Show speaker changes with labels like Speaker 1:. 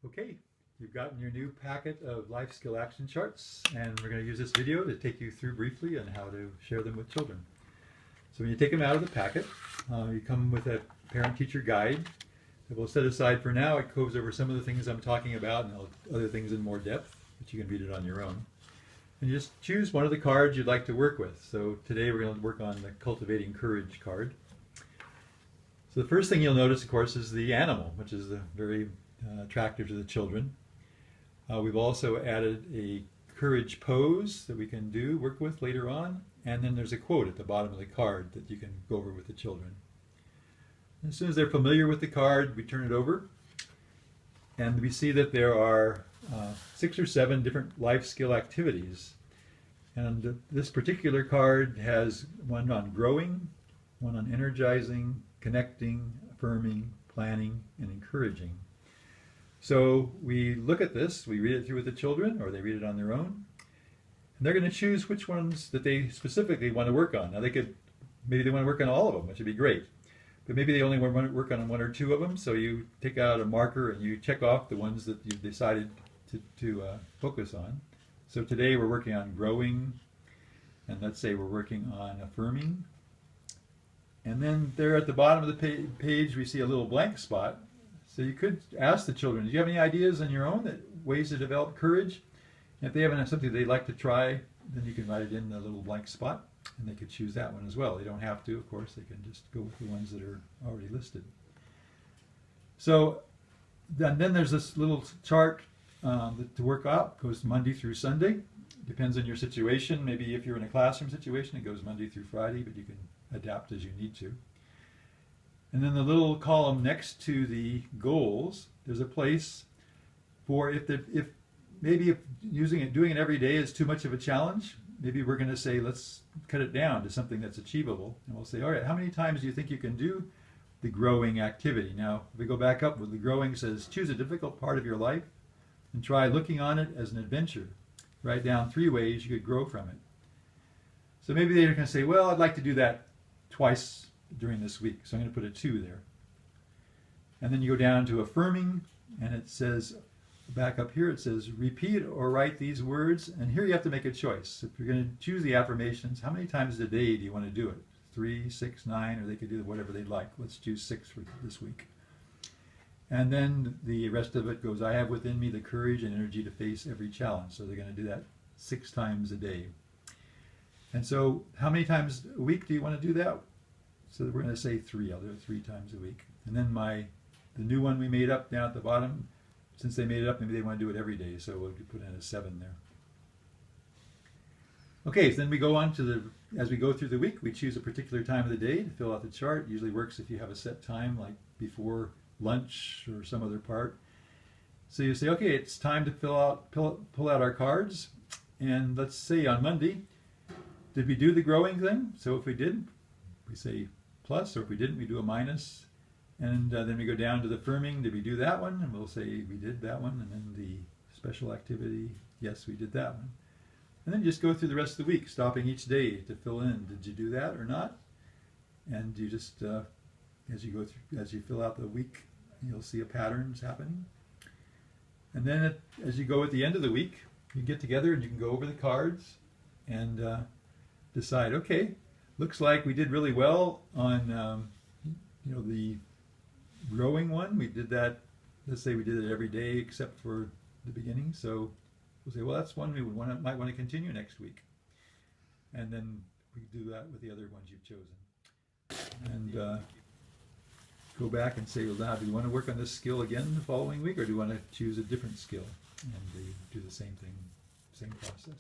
Speaker 1: Okay, you've gotten your new packet of life skill action charts, and we're going to use this video to take you through briefly on how to share them with children. So when you take them out of the packet, you come with a parent-teacher guide that we'll set aside for now. It goes over some of the things I'm talking about and other things in more depth, but you can read it on your own. And you just choose one of the cards you'd like to work with. So today we're going to work on the Cultivating Courage card. So the first thing you'll notice, of course, is the animal, which is very attractive to the children. We've also added a courage pose that we can work with later on, and then there's a quote at the bottom of the card that you can go over with the children. And as soon as they're familiar with the card, we turn it over, and we see that there are 6 or 7 different life skill activities. And this particular card has one on growing, one on energizing, connecting, affirming, planning, and encouraging. So we look at this, we read it through with the children, or they read it on their own, and they're going to choose which ones that they specifically want to work on. Now maybe they want to work on all of them, which would be great, but maybe they only want to work on 1 or 2 of them, so you take out a marker and you check off the ones that you've decided to focus on. So today we're working on growing, and let's say we're working on affirming. And then there at the bottom of the page we see a little blank spot. So you could ask the children, do you have any ideas on your own, ways to develop courage? And if they have something they'd like to try, then you can write it in the little blank spot, and they could choose that one as well. They don't have to, of course, they can just go with the ones that are already listed. So then there's this little chart to work out. It goes Monday through Sunday. Depends on your situation. Maybe if you're in a classroom situation, it goes Monday through Friday, but you can adapt as you need to. And then the little column next to the goals, there's a place for if doing it every day is too much of a challenge, maybe we're going to say let's cut it down to something that's achievable. And we'll say, all right, how many times do you think you can do the growing activity? Now, if we go back up with the growing, says choose a difficult part of your life and try looking on it as an adventure. Write down 3 ways you could grow from it. So maybe they're going to say, well, I'd like to do that twice during this week, so I'm going to put a 2 there. And then you go down to affirming, and it says, back up here, it says repeat or write these words, and here you have to make a choice. If you're going to choose the affirmations, how many times a day do you want to do it? 3, 6, 9, or they could do whatever they'd like. Let's choose 6 for this week. And then the rest of it goes, I have within me the courage and energy to face every challenge. So they're going to do that 6 times a day. And so how many times a week do you want to do that? So we're going to say 3. I'll do it 3 times a week. And then the new one we made up down at the bottom, since they made it up, maybe they want to do it every day, so we'll put in a 7 there. Okay, so then we go on to as we go through the week, we choose a particular time of the day to fill out the chart. It usually works if you have a set time, like before lunch or some other part. So you say, okay, it's time to pull out our cards. And let's say on Monday, did we do the growing thing? So if we did, we say plus, or if we didn't, we do a minus. And then we go down to the affirming, did we do that one? And we'll say we did that one. And then the special activity, yes, we did that one. And then you just go through the rest of the week, stopping each day to fill in, did you do that or not? And you just, as you fill out the week, you'll see a patterns happening. And then as you go at the end of the week, you get together and you can go over the cards and decide, okay, looks like we did really well on the growing one. We did that, let's say we did it every day except for the beginning. So we'll say, well, that's one we might want to continue next week. And then we do that with the other ones you've chosen. And go back and say, well, now do you want to work on this skill again the following week, or do you want to choose a different skill? And do the same thing, same process.